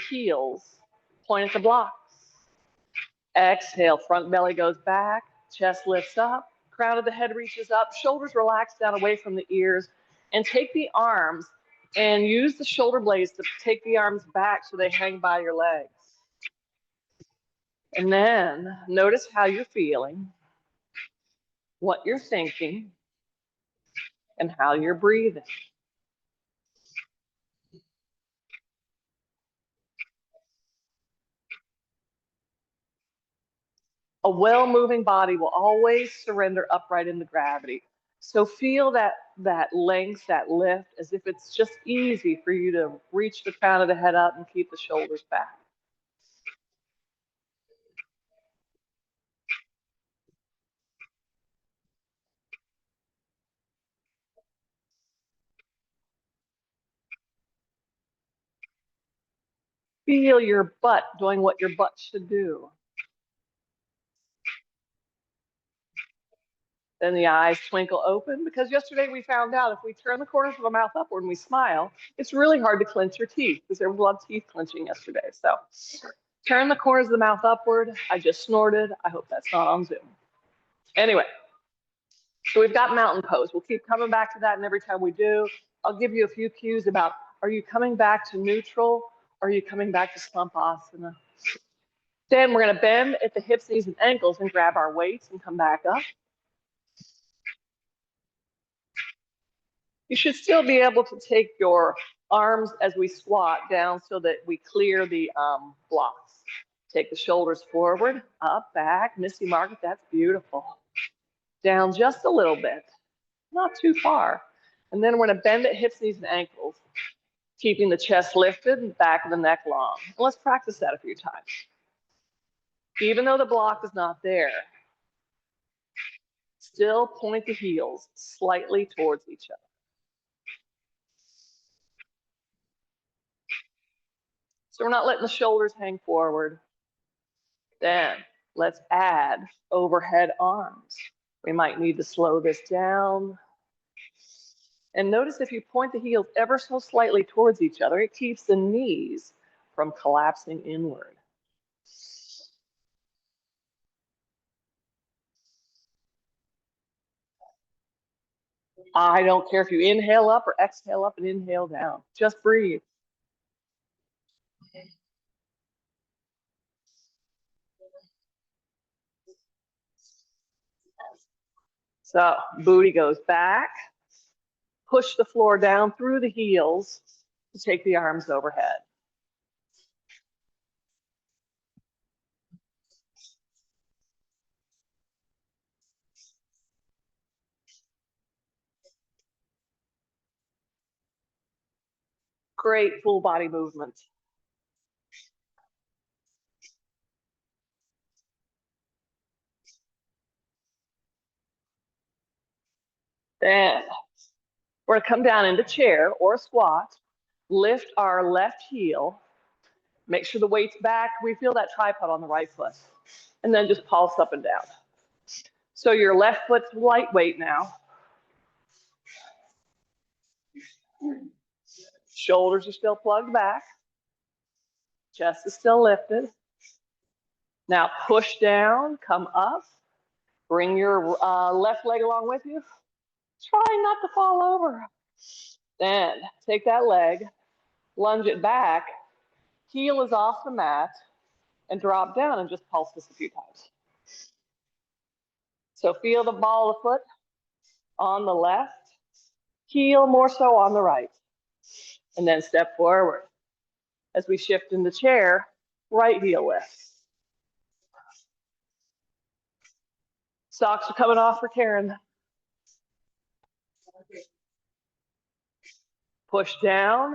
heels, point at the blocks. Exhale, front belly goes back, chest lifts up, crown of the head reaches up, shoulders relax down away from the ears, and take the arms and use the shoulder blades to take the arms back so they hang by your legs. And then notice how you're feeling, what you're thinking, and how you're breathing. A well-moving body will always surrender upright into gravity. So feel that length, that lift, as if it's just easy for you to reach the crown of the head up and keep the shoulders back. Feel your butt doing what your butt should do. Then the eyes twinkle open, because yesterday we found out if we turn the corners of the mouth upward and we smile, it's really hard to clench your teeth, because there was a lot of teeth clenching yesterday. So turn the corners of the mouth upward. I just snorted. I hope that's not on Zoom. Anyway, so we've got mountain pose. We'll keep coming back to that, and every time we do, I'll give you a few cues about, are you coming back to neutral? Or are you coming back to slumpasana? Then we're going to bend at the hips, knees, and ankles and grab our weights and come back up. You should still be able to take your arms as we squat down so that we clear the blocks. Take the shoulders forward, up, back. Misty Margaret, that's beautiful. Down just a little bit, not too far. And then we're going to bend at hips, knees, and ankles, keeping the chest lifted and back of the neck long. And let's practice that a few times. Even though the block is not there, still point the heels slightly towards each other. So we're not letting the shoulders hang forward. Then let's add overhead arms. We might need to slow this down. And notice if you point the heels ever so slightly towards each other, it keeps the knees from collapsing inward. I don't care if you inhale up or exhale up and inhale down. Just breathe. So booty goes back. Push the floor down through the heels to take the arms overhead. Great full body movement. Then we're going to come down into chair or a squat. Lift our left heel. Make sure the weight's back. We feel that tripod on the right foot. And then just pulse up and down. So your left foot's lightweight now. Shoulders are still plugged back. Chest is still lifted. Now push down, come up. Bring your left leg along with you. Try not to fall over. Then take that leg, lunge it back, heel is off the mat, and drop down and just pulse this a few times. So feel the ball of the foot on the left, heel more so on the right. And then step forward. As we shift in the chair, right heel lifts. Socks are coming off for Karen. Push down,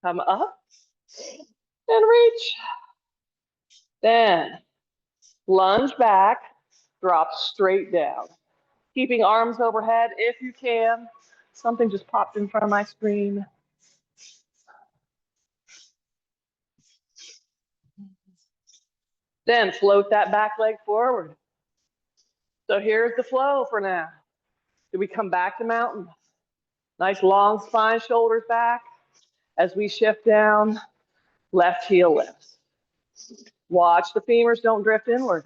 come up, and reach. Then lunge back, drop straight down. Keeping arms overhead if you can. Something just popped in front of my screen. Then float that back leg forward. So here's the flow for now. Do we come back to mountain? Nice long spine, shoulders back. As we shift down, Left heel lifts. Watch the femurs don't drift inward.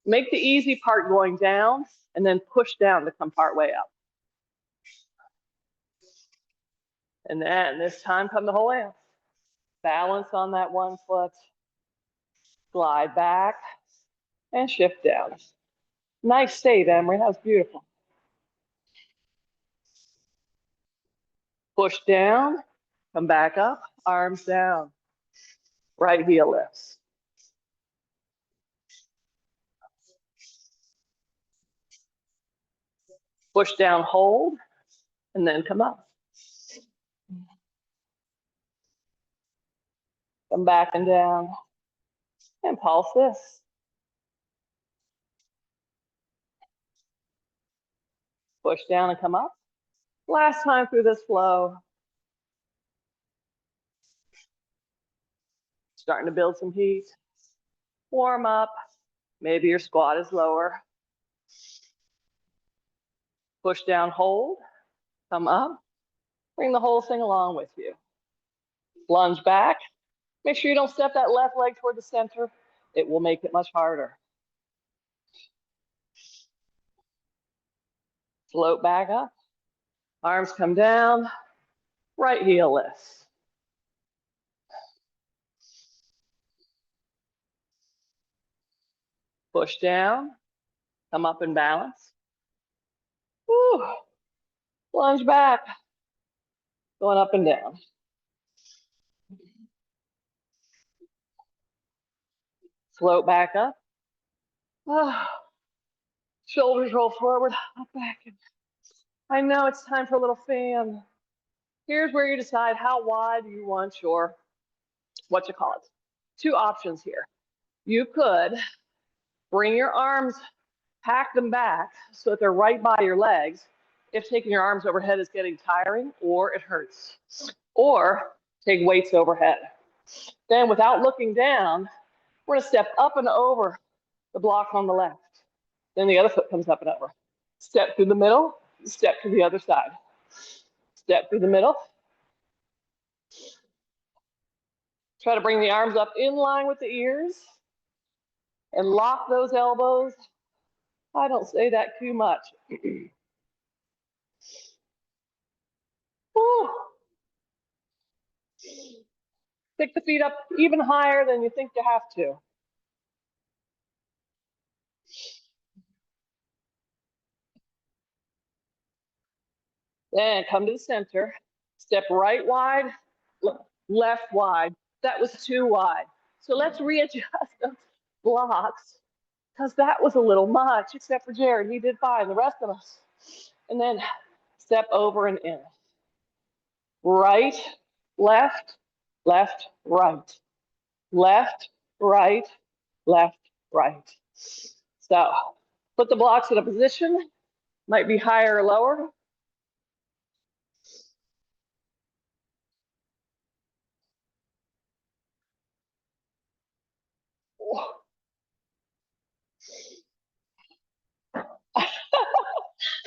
Make the easy part going down and then push down to come part way up. And then this time come the whole way up. Balance on that one foot. Glide back and shift down. Nice save, Emery. That was beautiful. Push down, come back up, arms down. Right heel lifts. Push down, hold, and then come up. Come back and down. And pulse this. Push down and come up. Last time through this flow. Starting to build some heat. Warm up. Maybe your squat is lower. Push down, hold, come up. Bring the whole thing along with you. Lunge back. Make sure you don't step that left leg toward the center. It will make it much harder. Float back up. Arms come down. Right heel lifts. Push down. Come up and balance. Woo. Lunge back. Going up and down. Float back up. Shoulders roll forward, up back. I know it's time for a little fan. Here's where you decide how wide you want your, what you call it. Two options here. You could bring your arms, pack them back so that they're right by your legs if taking your arms overhead is getting tiring or it hurts. Or take weights overhead. Then without looking down, we're gonna step up and over the block on the left. Then the other foot comes up and over. Step through the middle, step to the other side. Step through the middle. Try to bring the arms up in line with the ears and lock those elbows. I don't say that too much. Pick the feet up even higher than you think you have to. Then come to the center. Step right wide, left wide. That was too wide. So let's readjust those blocks because that was a little much, except for Jared. He did fine, the rest of us. And then step over and in. Right, left, left, right. Left, right, left, right. So put the blocks in a position, might be higher or lower.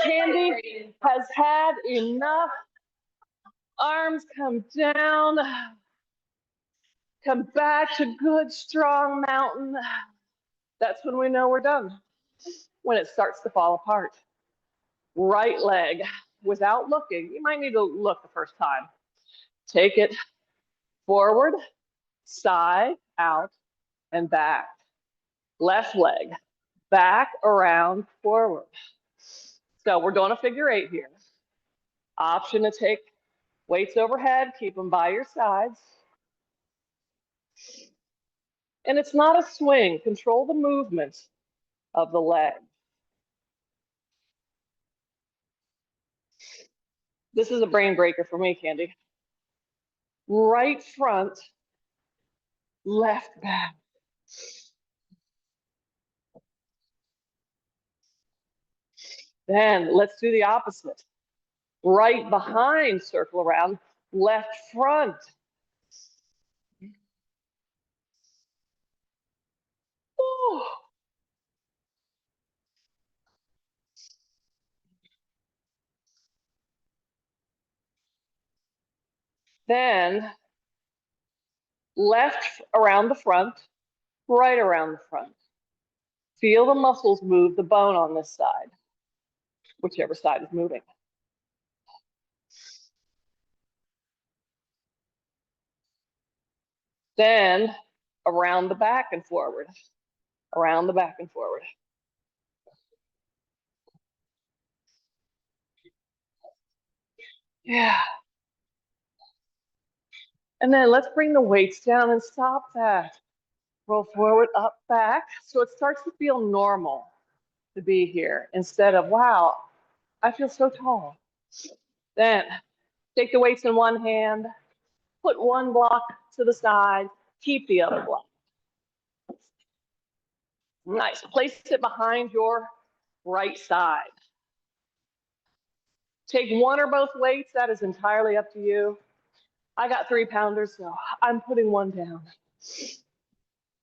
Candy has had enough. Arms come down. Come back to good, strong mountain. That's when we know we're done. When it starts to fall apart. Right leg, without looking. You might need to look the first time. Take it forward, side, out, and back. Left leg, back, around, forward. So we're doing a figure 8 here. Option to take weights overhead, keep them by your sides. And it's not a swing. Control the movement of the leg. This is a brain breaker for me, Candy. Right front, left back. Then let's do the opposite. Right behind, circle around, left front. Ooh. Then left around the front, right around the front. Feel the muscles move the bone on this side, whichever side is moving. Then around the back and forward, around the back and forward. Yeah. And then let's bring the weights down and stop that. Roll forward, up, back. So it starts to feel normal to be here instead of, wow, I feel so tall. Then take the weights in one hand, put one block to the side, keep the other block. Nice. Place it behind your right side. Take one or both weights. That is entirely up to you. I got 3-pounders, so I'm putting one down.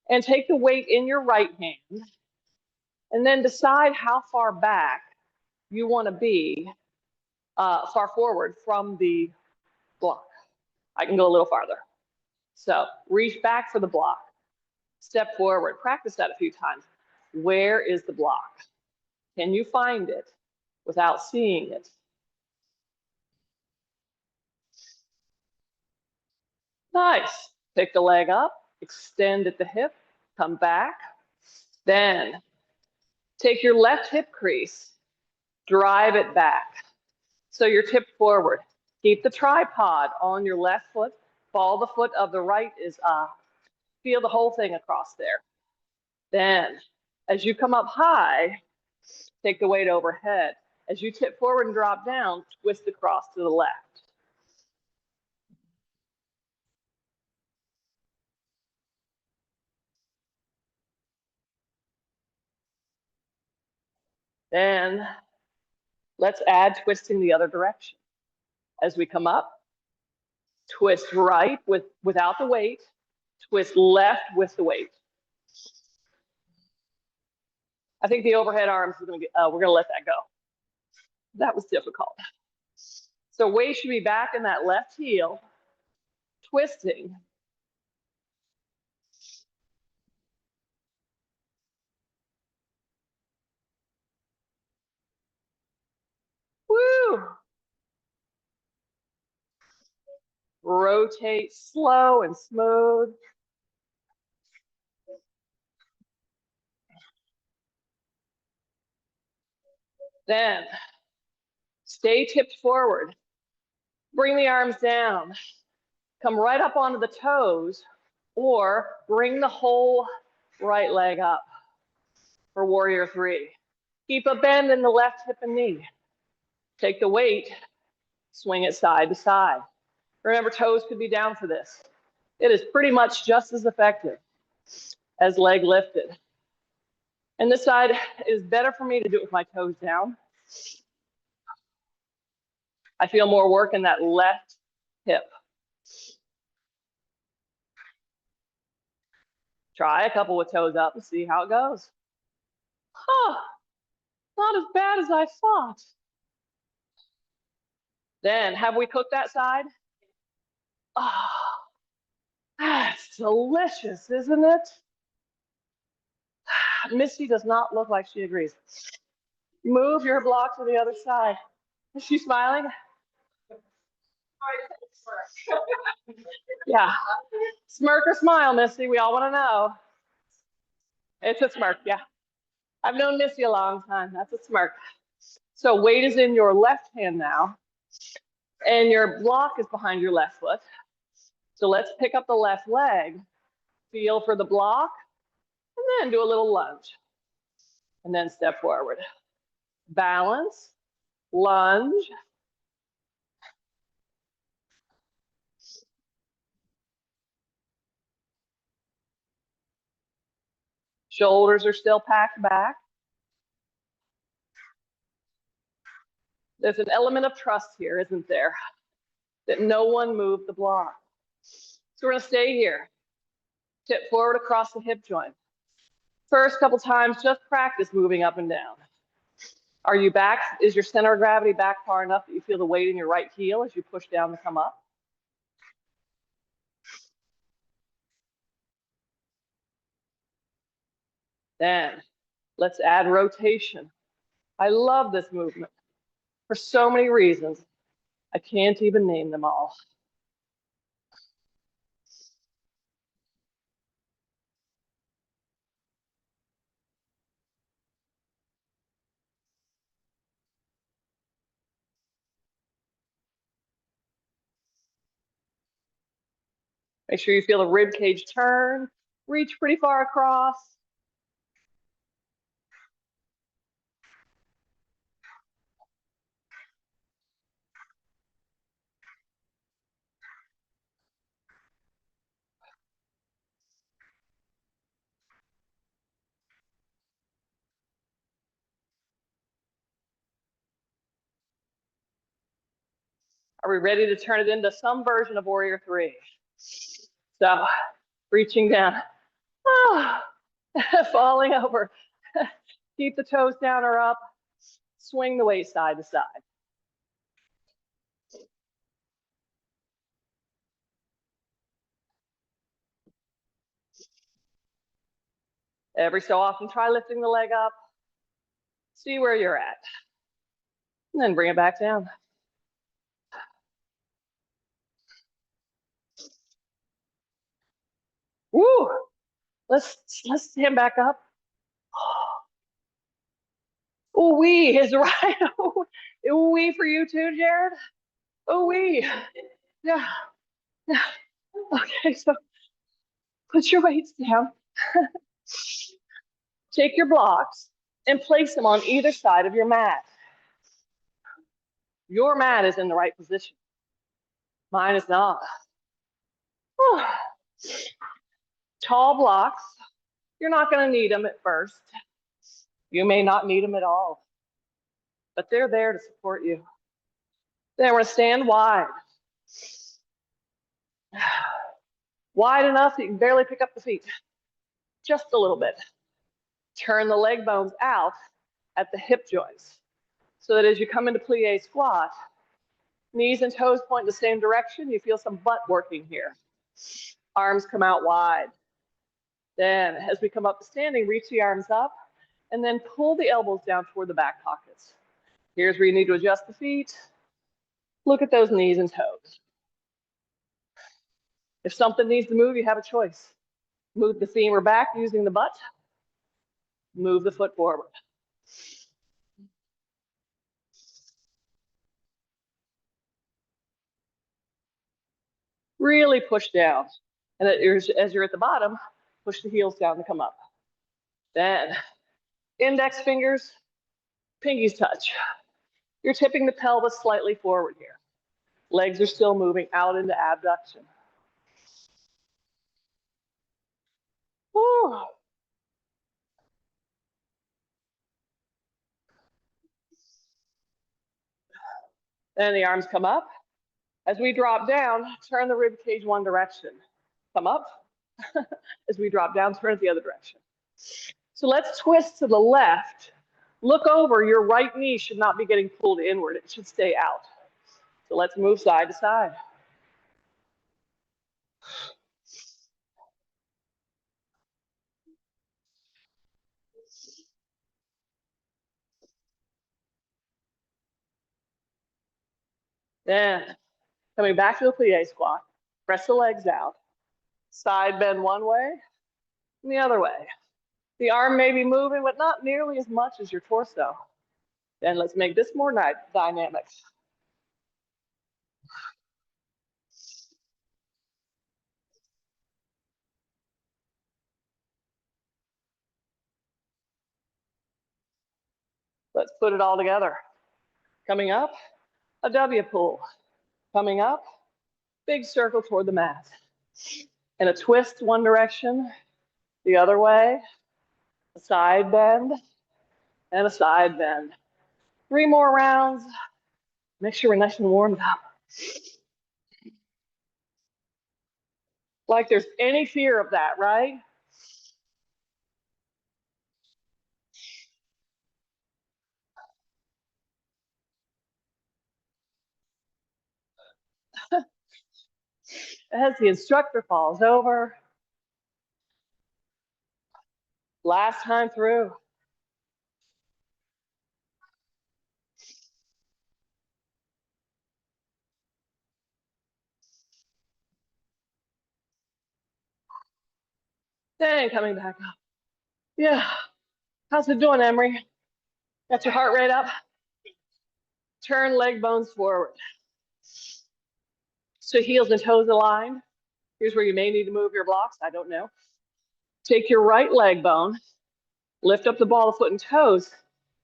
And take the weight in your right hand and then decide how far back you want to be, far forward from the block. I can go a little farther. So reach back for the block. Step forward. Practice that a few times. Where is the block? Can you find it without seeing it? Nice. Pick the leg up, extend at the hip, come back. Then take your left hip crease, drive it back. So you're tipped forward. Keep the tripod on your left foot. Ball the foot of the right is up. Feel the whole thing across there. Then, as you come up high, take the weight overhead. As you tip forward and drop down, twist across to the left. Then, let's add twisting the other direction. As we come up, twist right without the weight, twist left with the weight. I think the overhead arms is we're gonna let that go. That was difficult. So weight should be back in that left heel, twisting. Woo! Rotate slow and smooth. Then stay tipped forward. Bring the arms down. Come right up onto the toes or bring the whole right leg up for warrior 3. Keep a bend in the left hip and knee. Take the weight, swing it side to side. Remember, toes could be down for this. It is pretty much just as effective as leg lifted. And this side is better for me to do it with my toes down. I feel more work in that left hip. Try a couple with toes up and see how it goes. Huh, not as bad as I thought. Then, have we cooked that side? Oh, that's delicious, isn't it? Misty does not look like she agrees. Move your block to the other side. Is she smiling? Yeah. Smirk or smile, Misty? We all want to know. It's a smirk, yeah. I've known Misty a long time. That's a smirk. So weight is in your left hand now, and your block is behind your left foot. So let's pick up the left leg, feel for the block, and then do a little lunge. And then step forward. Balance, lunge. Shoulders are still packed back. There's an element of trust here, isn't there? That no one moved the block. So we're gonna stay here. Tip forward across the hip joint. First couple times, just practice moving up and down. Are you back? Is your center of gravity back far enough that you feel the weight in your right heel as you push down to come up? Then let's add rotation. I love this movement for so many reasons. I can't even name them all. Make sure you feel the rib cage turn, reach pretty far across. Are we ready to turn it into some version of Warrior 3? So, reaching down, falling over. Keep the toes down or up. Swing the weight side to side. Every so often, try lifting the leg up. See where you're at. And then bring it back down. Woo! Let's stand back up. Ooh wee is right. Ooh wee for you too, Jared. Ooh wee. Yeah. Yeah. Okay, so put your weights down. Take your blocks and place them on either side of your mat. Your mat is in the right position. Mine is not. Tall blocks. You're not going to need them at first. You may not need them at all, but they're there to support you. Then we're going to stand wide. Wide enough that you can barely pick up the feet. Just a little bit. Turn the leg bones out at the hip joints so that as you come into plie squat, knees and toes point in the same direction. You feel some butt working here. Arms come out wide. Then as we come up to standing, reach the arms up and then pull the elbows down toward the back pockets. Here's where you need to adjust the feet. Look at those knees and toes. If something needs to move, you have a choice. Move the femur back using the butt. Move the foot forward. Really push down. And as you're at the bottom, push the heels down to come up. Then index fingers, pinkies touch. You're tipping the pelvis slightly forward here. Legs are still moving out into abduction. Woo. Then the arms come up. As we drop down, turn the rib cage one direction. Come up. As we drop down, turn it the other direction. So let's twist to the left. Look over. Your right knee should not be getting pulled inward. It should stay out. So let's move side to side. Then coming back to the plie squat. Press the legs out. Side bend one way and the other way. The arm may be moving, but not nearly as much as your torso. Then let's make this more dynamic. Let's put it all together. Coming up, a W pull. Coming up, big circle toward the mat. And a twist one direction, the other way, a side bend, and a side bend. 3 more rounds. Make sure we're nice and warmed up. Like there's any fear of that, right? As the instructor falls over, Last time through. Then coming back up. Yeah. How's it doing, Emery? Got your heart rate up? Turn leg bones forward. So heels and toes aligned. Here's where you may need to move your blocks. I don't know. Take your right leg bone, lift up the ball of foot and toes,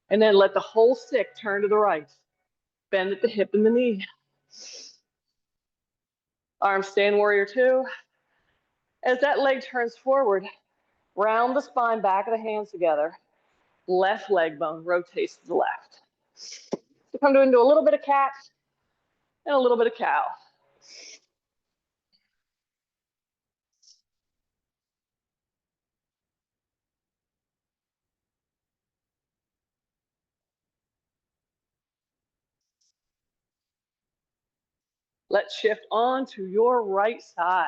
and then let the whole stick turn to the right. Bend at the hip and the knee. Arms stay in warrior two. As that leg turns forward, round the spine, back of the hands together. Left leg bone rotates to the left. So come into a little bit of cat and a little bit of cow. Let's shift on to your right side.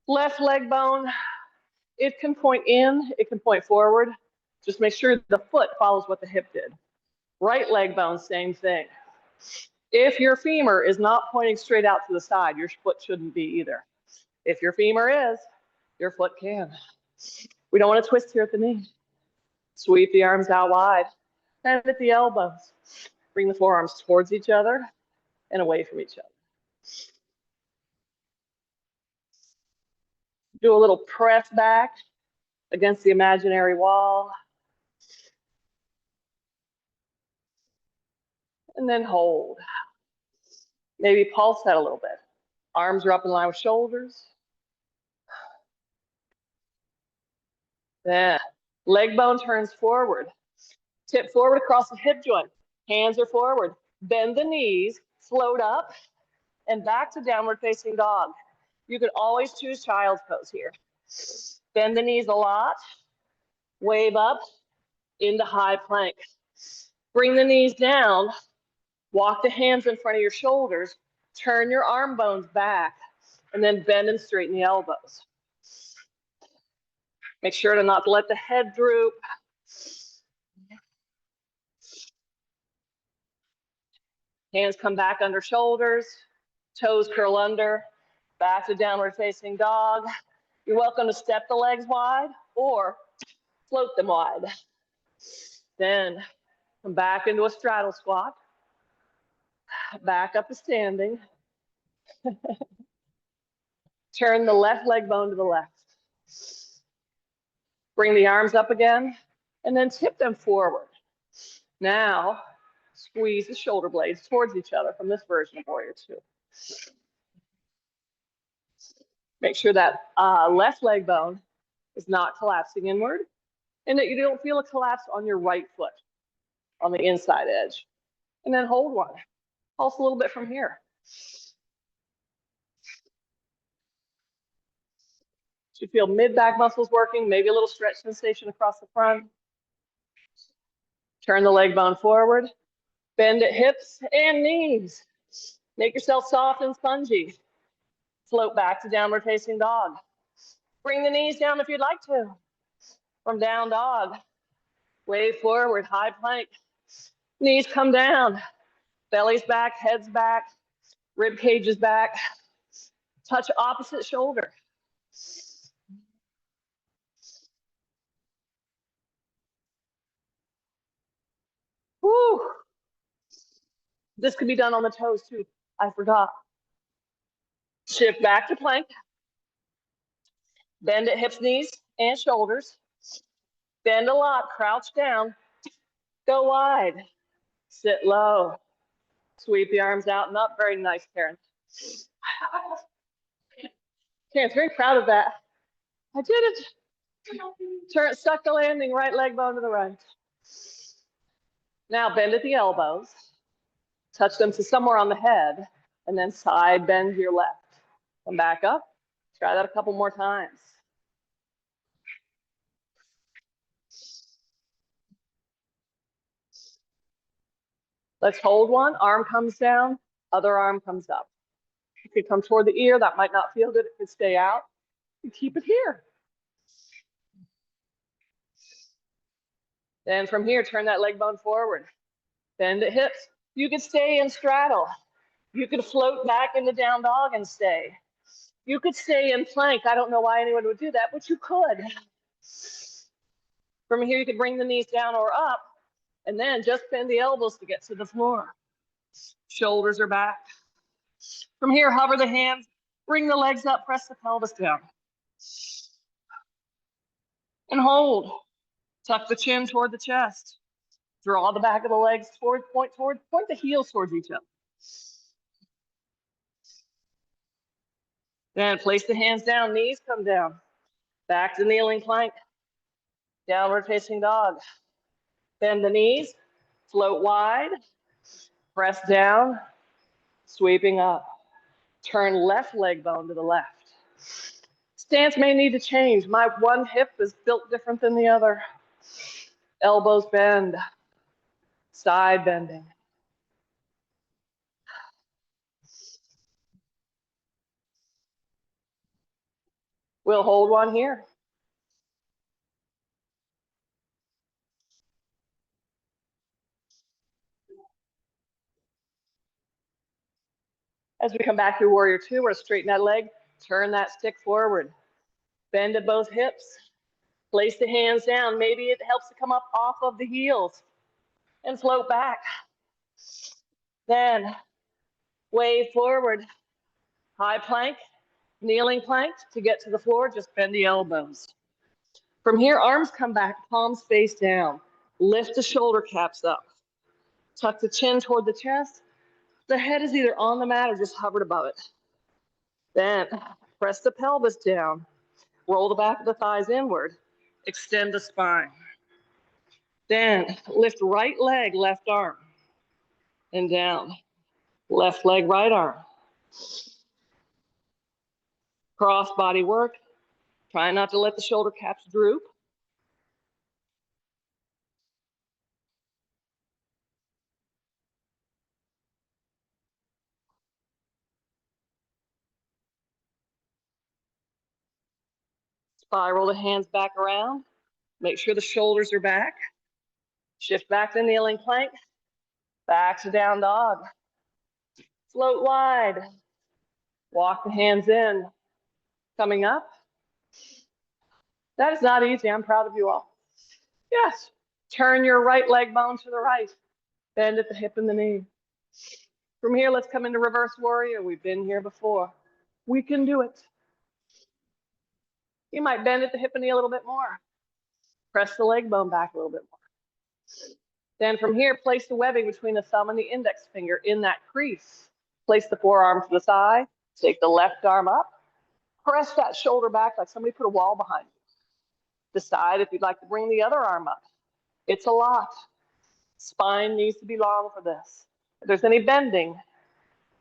Left leg bone, it can point in, it can point forward. Just make sure the foot follows what the hip did. Right leg bone, same thing. If your femur is not pointing straight out to the side, your foot shouldn't be either. If your femur is, your foot can. We don't want to twist here at the knee. Sweep the arms out wide. Bend at the elbows. Bring the forearms towards each other and away from each other. Do a little press back against the imaginary wall. And then hold. Maybe pulse that a little bit. Arms are up in line with shoulders. Then leg bone turns forward. Tip forward across the hip joint. Hands are forward. Bend the knees, float up, and back to downward facing dog. You can always choose child's pose here. Bend the knees a lot. Wave up into high plank. Bring the knees down. Walk the hands in front of your shoulders. Turn your arm bones back, and then bend and straighten the elbows. Make sure to not let the head droop. Hands come back under shoulders. Toes curl under. Back to downward facing dog. You're welcome to step the legs wide or float them wide. Then come back into a straddle squat. Back up to standing. Turn the left leg bone to the left. Bring the arms up again and then tip them forward. Now, squeeze the shoulder blades towards each other from this version of Warrior Two. Make sure that left leg bone is not collapsing inward and that you don't feel a collapse on your right foot on the inside edge. And then hold one. Pulse a little bit from here. You feel mid-back muscles working, maybe a little stretch sensation across the front. Turn the leg bone forward. Bend at hips and knees. Make yourself soft and spongy. Float back to downward facing dog. Bring the knees down if you'd like to. From down dog. Wave forward, high plank. Knees come down. Belly's back, head's back. Rib cage is back. Touch opposite shoulder. Woo. This could be done on the toes too. I forgot. Shift back to plank. Bend at hips, knees, and shoulders. Bend a lot, crouch down. Go wide. Sit low. Sweep the arms out and up. Very nice, Karen. Karen's very proud of that. I did it. Turn, suck the landing, right leg bone to the right. Now bend at the elbows. Touch them to somewhere on the head, and then side bend your left. Come back up. Try that a couple more times. Let's hold one. Arm comes down, other arm comes up. It could come toward the ear. That might not feel good. It could stay out. You keep it here. Then from here, turn that leg bone forward. Bend at hips. You could stay in straddle. You could float back into down dog and stay. You could stay in plank. I don't know why anyone would do that, but you could. From here, you could bring the knees down or up, and then just bend the elbows to get to the floor. Shoulders are back. From here, hover the hands, bring the legs up, press the pelvis down. And hold. Tuck the chin toward the chest. Draw the back of the legs toward, point the heels towards each other. Then place the hands down, knees come down. Back to kneeling plank. Downward facing dog. Bend the knees, float wide, press down, sweeping up. Turn left leg bone to the left. Stance may need to change. My one hip is built different than the other. Elbows bend, side bending. We'll hold one here. As we come back to warrior two, we're straighten that leg, turn that stick forward. Bend at both hips. Place the hands down. Maybe it helps to come up off of the heels and float back. Then wave forward. High plank, kneeling plank. To get to the floor, just bend the elbows. From here, arms come back, palms face down. Lift the shoulder caps up. Tuck the chin toward the chest. The head is either on the mat or just hovered above it. Then press the pelvis down. Roll the back of the thighs inward. Extend the spine. Then lift right leg, left arm. And down. Left leg, right arm. Cross body work. Try not to let the shoulder caps droop. Spiral the hands back around. Make sure the shoulders are back. Shift back to kneeling plank. Back to down dog. Float wide. Walk the hands in. Coming up. That is not easy. I'm proud of you all. Yes. Turn your right leg bone to the right. Bend at the hip and the knee. From here, let's come into reverse warrior. We've been here before. We can do it. You might bend at the hip and knee a little bit more. Press the leg bone back a little bit more. Then from here, place the webbing between the thumb and the index finger in that crease. Place the forearm to the side. Take the left arm up. Press that shoulder back like somebody put a wall behind you. Decide if you'd like to bring the other arm up. It's a lot. Spine needs to be long for this. If there's any bending,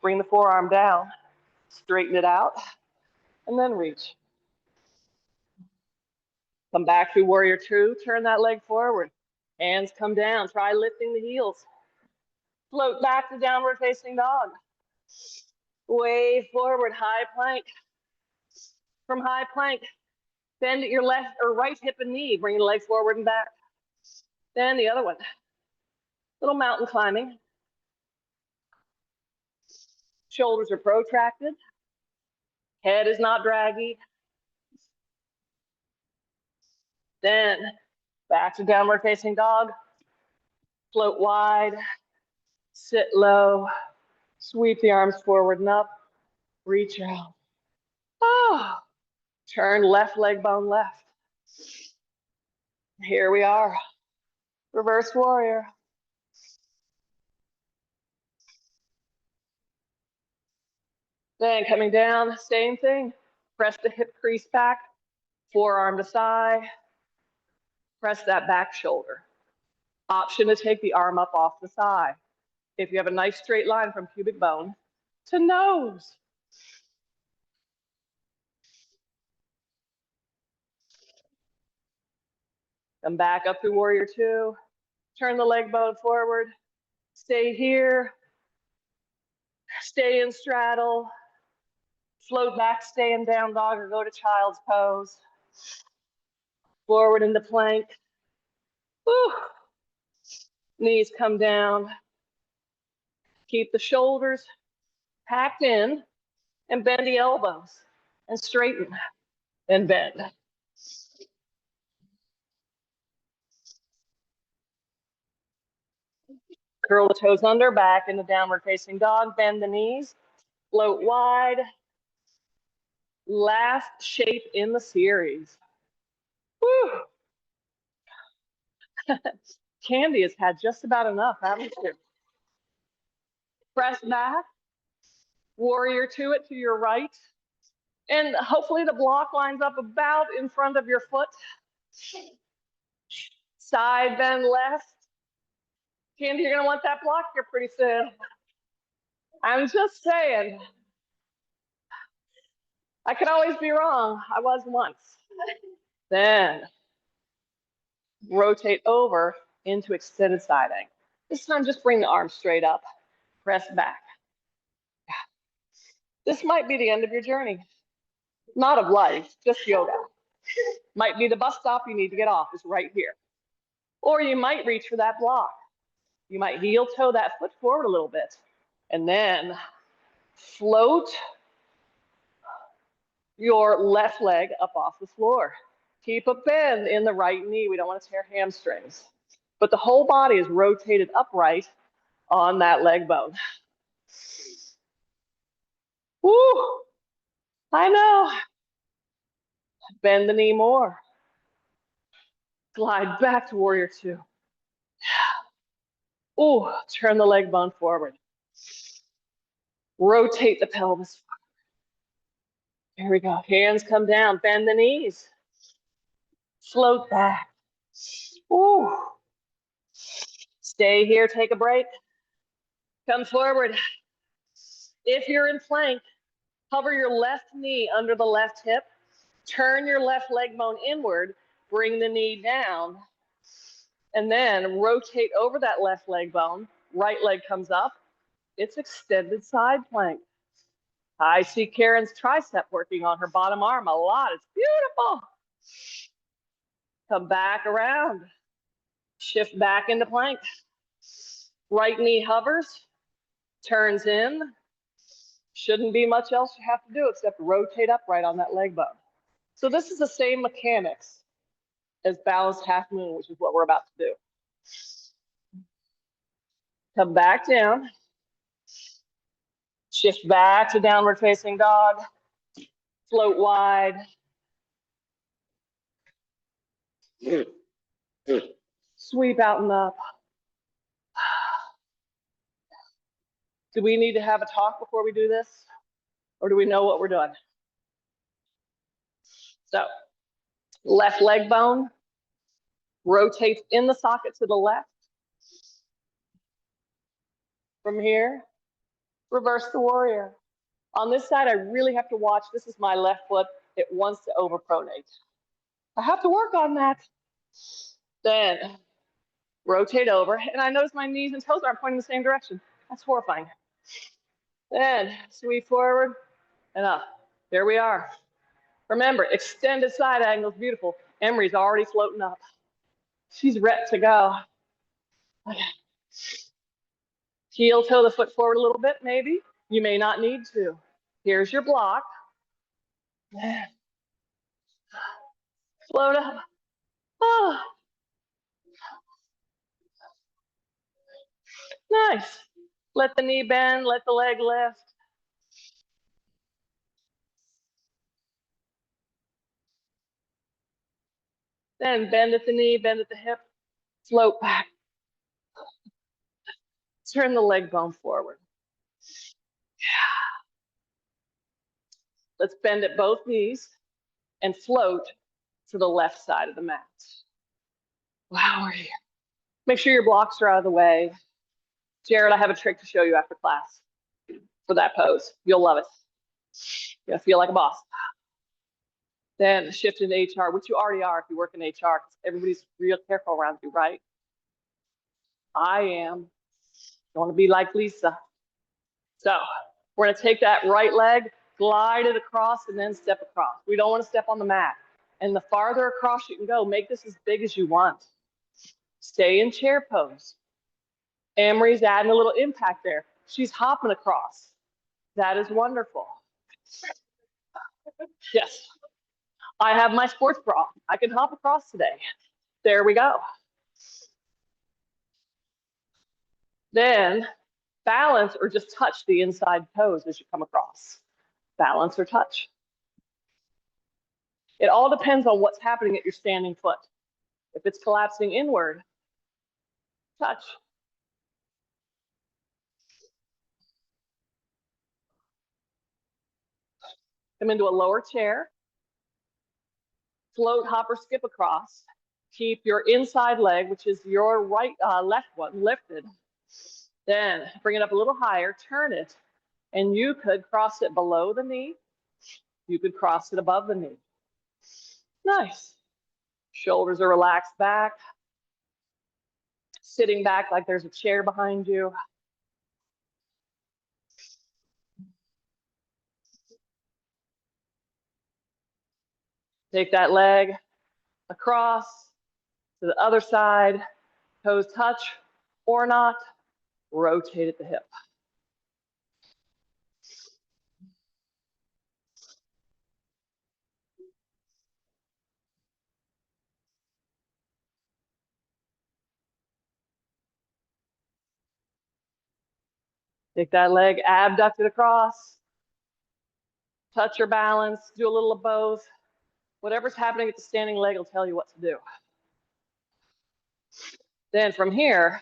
bring the forearm down, straighten it out, and then reach. Come back through warrior two, turn that leg forward. Hands come down, try lifting the heels. Float back to downward facing dog. Wave forward, high plank. From high plank, bend at your left or right hip and knee, bring the leg forward and back. Then the other one. Little mountain climbing. Shoulders are protracted. Head is not draggy. Then back to downward facing dog. Float wide. Sit low. Sweep the arms forward and up. Reach out. Oh. Turn left leg bone left. Here we are. Reverse warrior. Then coming down, same thing. Press the hip crease back, forearm to thigh. Press that back shoulder. Option to take the arm up off the thigh. If you have a nice straight line from pubic bone to nose. Come back up through warrior two. Turn the leg bone forward. Stay here. Stay in straddle. Float back, stay in down dog or go to child's pose. Forward into plank. Whew. Knees come down. Keep the shoulders packed in and bend the elbows and straighten and bend. Curl the toes under, back into downward facing dog, bend the knees, float wide. Last shape in the series. Whew. Candy has had just about enough, haven't you? Press back, warrior two it to your right, and hopefully the block lines up about in front of your foot. Side bend left. Candy, you're gonna want that block here pretty soon. I'm just saying. I could always be wrong. I was once. Then rotate over into extended side angle. This time, just bring the arms straight up. Press back. This might be the end of your journey. Not of life, just yoga. Might be the bus stop you need to get off is right here. Or you might reach for that block. You might heel toe that foot forward a little bit. And then float your left leg up off the floor. Keep a bend in the right knee. We don't want to tear hamstrings. But the whole body is rotated upright on that leg bone. Woo! I know. Bend the knee more. Glide back to warrior two. Ooh, turn the leg bone forward. Rotate the pelvis. Here we go. Hands come down. Bend the knees. Float back. Ooh. Stay here. Take a break. Come forward. If you're in plank, hover your left knee under the left hip. Turn your left leg bone inward. Bring the knee down. And then rotate over that left leg bone. Right leg comes up. It's extended side plank. I see Karen's tricep working on her bottom arm a lot. It's beautiful. Come back around. Shift back into plank. Right knee hovers. Turns in. Shouldn't be much else you have to do except rotate upright on that leg bone. So this is the same mechanics as balanced half moon, which is what we're about to do. Come back down. Shift back to downward facing dog. Float wide. Sweep out and up. Do we need to have a talk before we do this? Or do we know what we're doing? So, left leg bone rotates in the socket to the left. From here, reverse the warrior. On this side, I really have to watch. This is my left foot. It wants to overpronate. I have to work on that. Then rotate over. And I notice my knees and toes aren't pointing the same direction. That's horrifying. Then sweep forward and up. There we are. Remember, extended side angle is beautiful. Emery's already floating up. She's ready to go. Okay. Heel toe the foot forward a little bit, maybe. You may not need to. Here's your block. Float up. Oh. Nice. Let the knee bend, let the leg lift. Then bend at the knee, bend at the hip, float back. Turn the leg bone forward. Yeah. Let's bend at both knees and float to the left side of the mat. Wow, we're here. Make sure your blocks are out of the way. Jared, I have a trick to show you after class for that pose. You'll love it. You'll feel like a boss. Then shift into HR, which you already are if you work in HR. Everybody's real careful around you, right? I am. You want to be like Lisa. So we're going to take that right leg, glide it across, and then step across. We don't want to step on the mat. And the farther across you can go, make this as big as you want. Stay in chair pose. Emery's adding a little impact there. She's hopping across. That is wonderful. Yes. I have my sports bra. I can hop across today. There we go. Then balance or just touch the inside toes as you come across. Balance or touch. It all depends on what's happening at your standing foot. If it's collapsing inward, touch. Come into a lower chair. Float, hop, or skip across. Keep your inside leg, which is your left one, lifted. Then bring it up a little higher, turn it, and you could cross it below the knee. You could cross it above the knee. Nice. Shoulders are relaxed back. Sitting back like there's a chair behind you. Take that leg across to the other side. Toes touch or not. Rotate at the hip. Take that leg abducted across. Touch your balance. Do a little of both. Whatever's happening at the standing leg will tell you what to do. Then from here,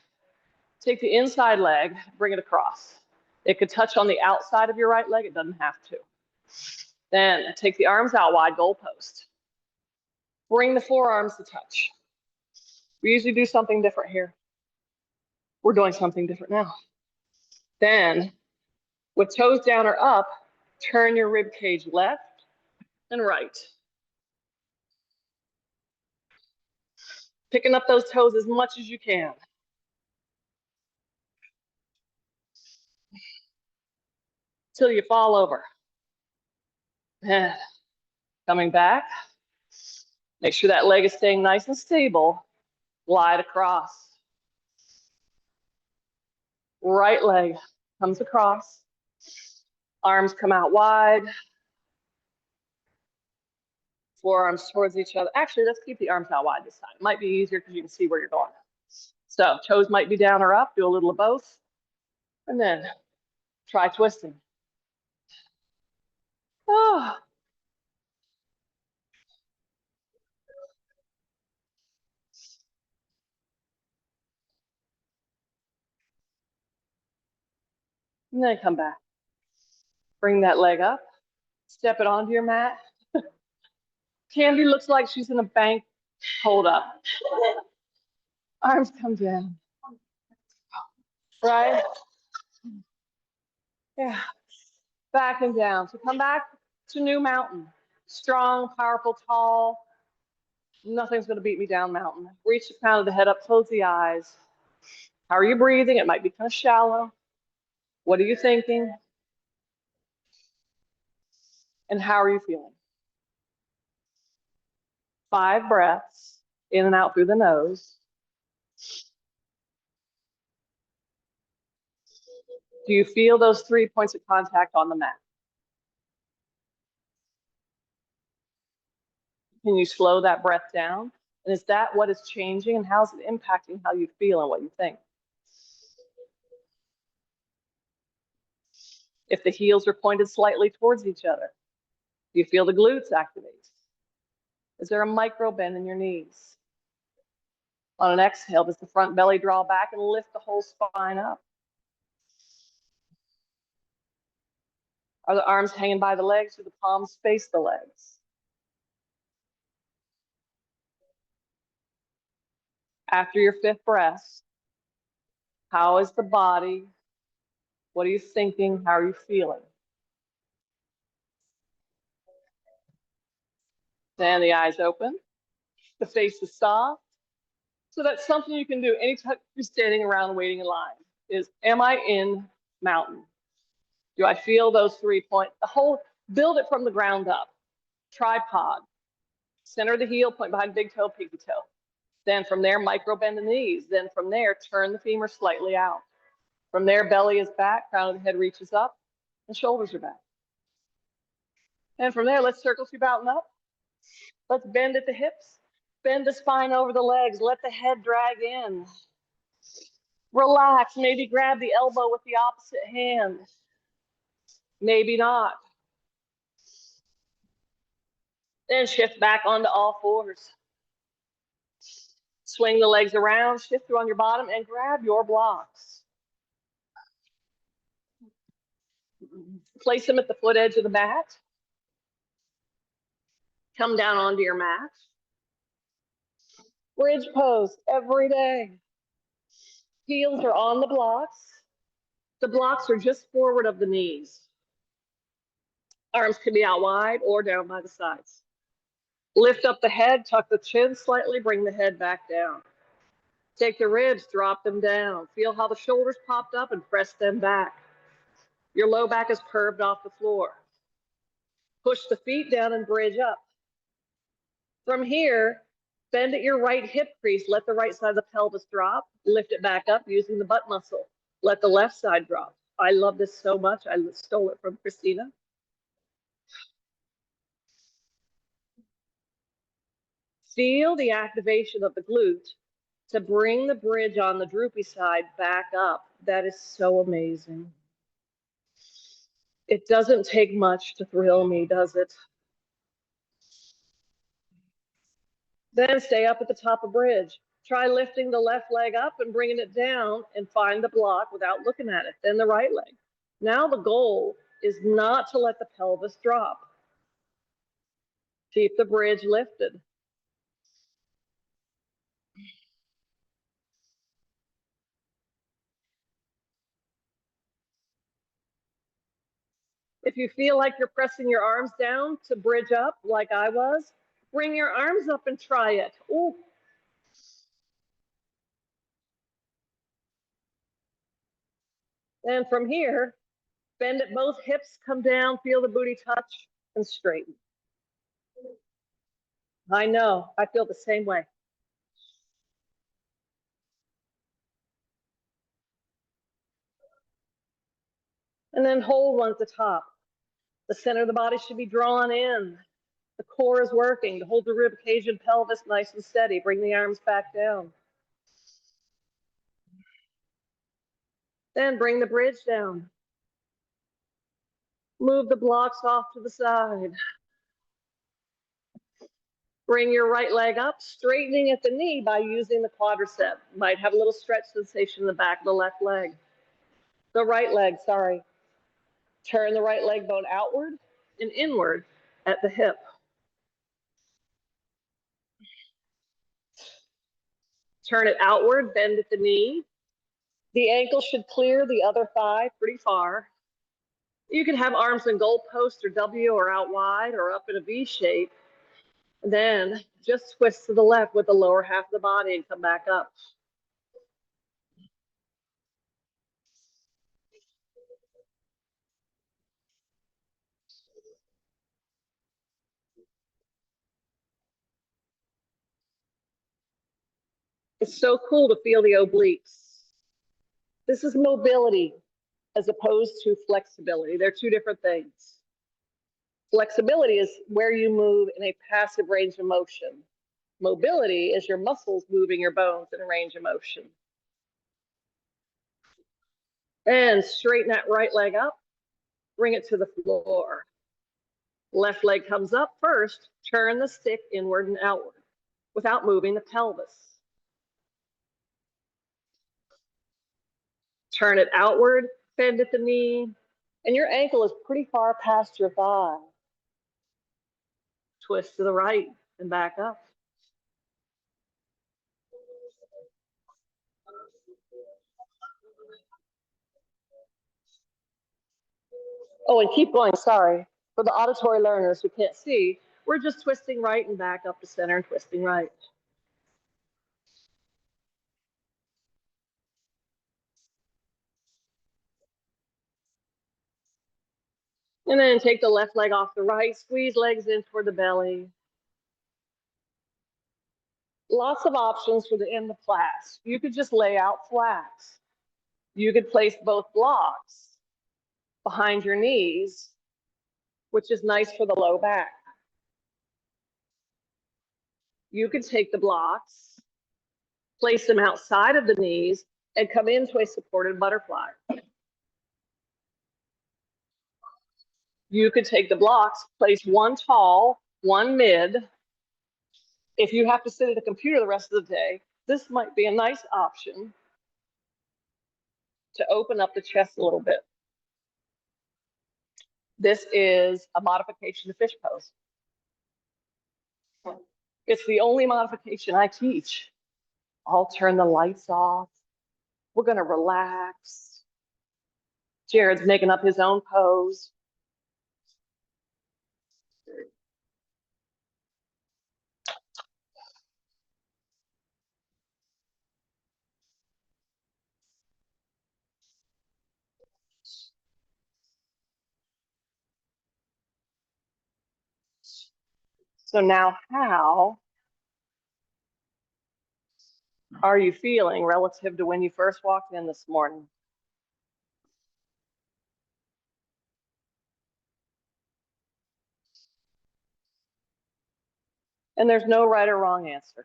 take the inside leg, bring it across. It could touch on the outside of your right leg. It doesn't have to. Then take the arms out wide, goalpost. Bring the forearms to touch. We usually do something different here. We're doing something different now. Then, with toes down or up, turn your rib cage left and right. Picking up those toes as much as you can. Till you fall over. And coming back. Make sure that leg is staying nice and stable. Glide across. Right leg comes across. Arms come out wide. Forearms towards each other. Actually, let's keep the arms out wide this time. It might be easier because you can see where you're going. So toes might be down or up. Do a little of both. And then try twisting. Oh. And then come back. Bring that leg up. Step it onto your mat. Candy looks like she's in a bank. Hold up. Arms come down. Right? Yeah. Back and down. So come back to new mountain. Strong, powerful, tall. Nothing's going to beat me down mountain. Reach the crown of the head up, close the eyes. How are you breathing? It might be kind of shallow. What are you thinking? And how are you feeling? 5 breaths in and out through the nose. Do you feel those 3 points of contact on the mat? Can you slow that breath down? And is that what is changing? And how's it impacting how you feel and what you think? If the heels are pointed slightly towards each other, do you feel the glutes activate? Is there a micro bend in your knees? On an exhale, does the front belly draw back and lift the whole spine up? Are the arms hanging by the legs or the palms face the legs? After your 5th breath, how is the body? What are you thinking? How are you feeling? Then the eyes open. The face is soft. So that's something you can do anytime you're standing around waiting in line is, am I in mountain? Do I feel those 3 points? Build it from the ground up. Tripod. Center of the heel, point behind big toe, pinky toe. Then from there, micro bend the knees. Then from there, turn the femur slightly out. From there, belly is back, crown of the head reaches up, and shoulders are back. And from there, let's circle through mountain up. Let's bend at the hips. Bend the spine over the legs. Let the head drag in. Relax. Maybe grab the elbow with the opposite hand. Maybe not. Then shift back onto all fours. Swing the legs around, shift through on your bottom, and grab your blocks. Place them at the foot edge of the mat. Come down onto your mat. Bridge pose every day. Heels are on the blocks. The blocks are just forward of the knees. Arms can be out wide or down by the sides. Lift up the head, tuck the chin slightly, bring the head back down. Take the ribs, drop them down. Feel how the shoulders popped up and press them back. Your low back is curved off the floor. Push the feet down and bridge up. From here, bend at your right hip crease. Let the right side of the pelvis drop. Lift it back up using the butt muscle. Let the left side drop. I love this so much. I stole it from Christina. Feel the activation of the glute to bring the bridge on the droopy side back up. That is so amazing. It doesn't take much to thrill me, does it? Then stay up at the top of bridge. Try lifting the left leg up and bringing it down and find the block without looking at it. Then the right leg. Now the goal is not to let the pelvis drop. Keep the bridge lifted. If you feel like you're pressing your arms down to bridge up like I was, bring your arms up and try it. Ooh. And from here, bend at both hips, come down, feel the booty touch, and straighten. I know, I feel the same way. And then hold one at the top. The center of the body should be drawn in. The core is working to hold the rib cage and pelvis nice and steady. Bring the arms back down. Then bring the bridge down. Move the blocks off to the side. Bring your right leg up, straightening at the knee by using the quadricep. Might have a little stretch sensation in the back of the left leg. The right leg, sorry. Turn the right leg bone outward and inward at the hip. Turn it outward, bend at the knee. The ankle should clear the other thigh pretty far. You can have arms in goalpost or W or out wide or up in a V shape. Then just twist to the left with the lower half of the body and come back up. It's so cool to feel the obliques. This is mobility as opposed to flexibility. They're two different things. Flexibility is where you move in a passive range of motion. Mobility is your muscles moving your bones in a range of motion. And straighten that right leg up, bring it to the floor. Left leg comes up first, turn the stick inward and outward without moving the pelvis. Turn it outward, bend at the knee, and your ankle is pretty far past your thigh. Twist to the right and back up. Oh, and keep going, sorry. For the auditory learners who can't see, we're just twisting right and back up to center and twisting right. And then take the left leg off the right, squeeze legs in toward the belly. Lots of options for the end of class. You could just lay out flat. You could place both blocks behind your knees, which is nice for the low back. You could take the blocks, place them outside of the knees, and come into a supported butterfly. You could take the blocks, place one tall, one mid. If you have to sit at a computer the rest of the day, this might be a nice option to open up the chest a little bit. This is a modification to fish pose. It's the only modification I teach. I'll turn the lights off. We're going to relax. Jared's making up his own pose. So now, how are you feeling relative to when you first walked in this morning? And there's no right or wrong answer.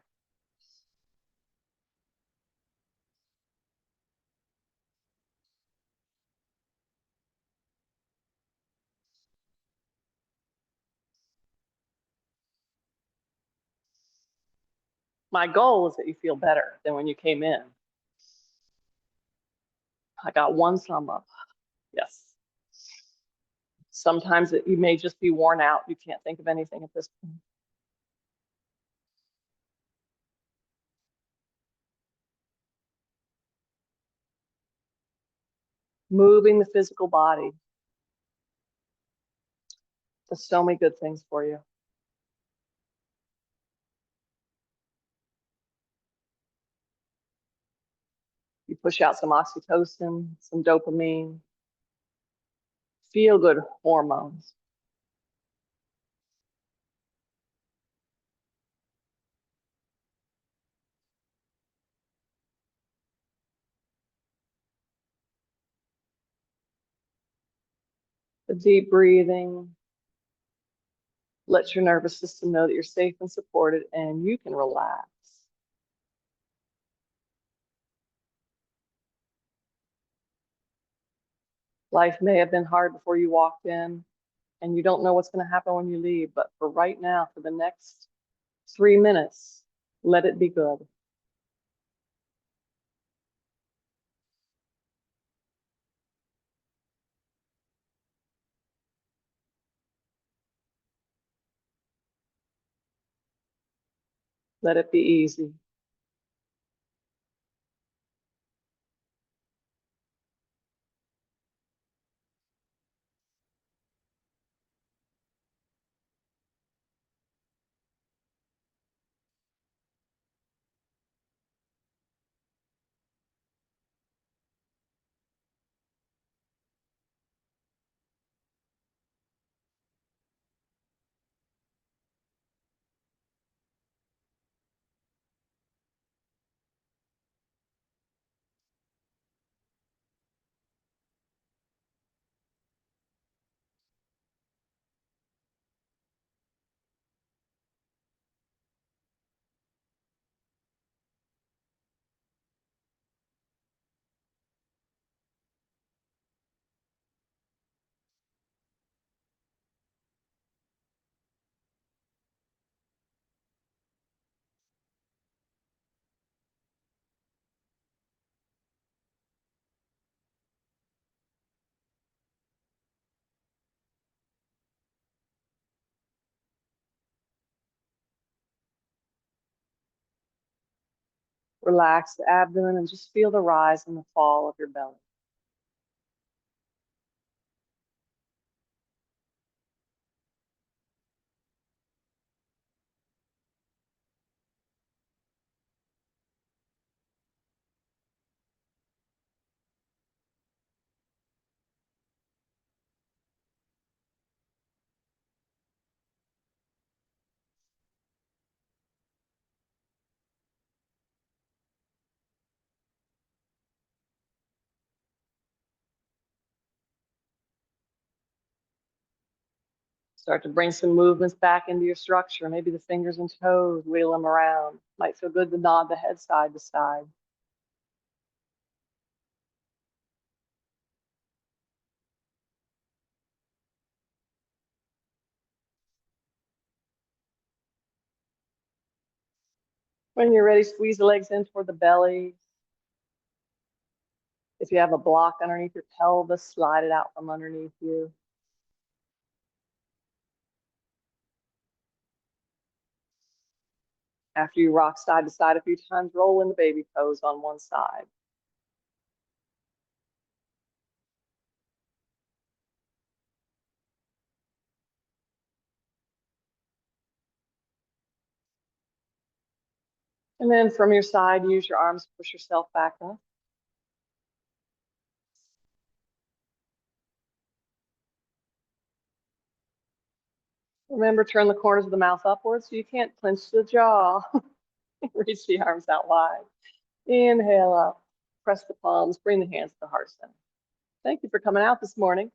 My goal is that you feel better than when you came in. I got one sum up. Yes. Sometimes you may just be worn out. You can't think of anything at this point. Moving the physical body does so many good things for you. You push out some oxytocin, some dopamine, feel good hormones. The deep breathing lets your nervous system know that you're safe and supported and you can relax. Life may have been hard before you walked in, and you don't know what's going to happen when you leave, but for right now, for the next 3 minutes, let it be good. Let it be easy. Relax the abdomen and just feel the rise and the fall of your belly. Start to bring some movements back into your structure. Maybe the fingers and toes, wiggle them around. Might feel good to nod the head side to side. When you're ready, squeeze the legs in toward the belly. If you have a block underneath your pelvis, slide it out from underneath you. After you rock side to side a few times, roll in the baby pose on one side. And then from your side, use your arms to push yourself back up. Remember, turn the corners of the mouth upwards so you can't clench the jaw. Reach the arms out wide. Inhale up, press the palms, bring the hands to the heart center. Thank you for coming out this morning.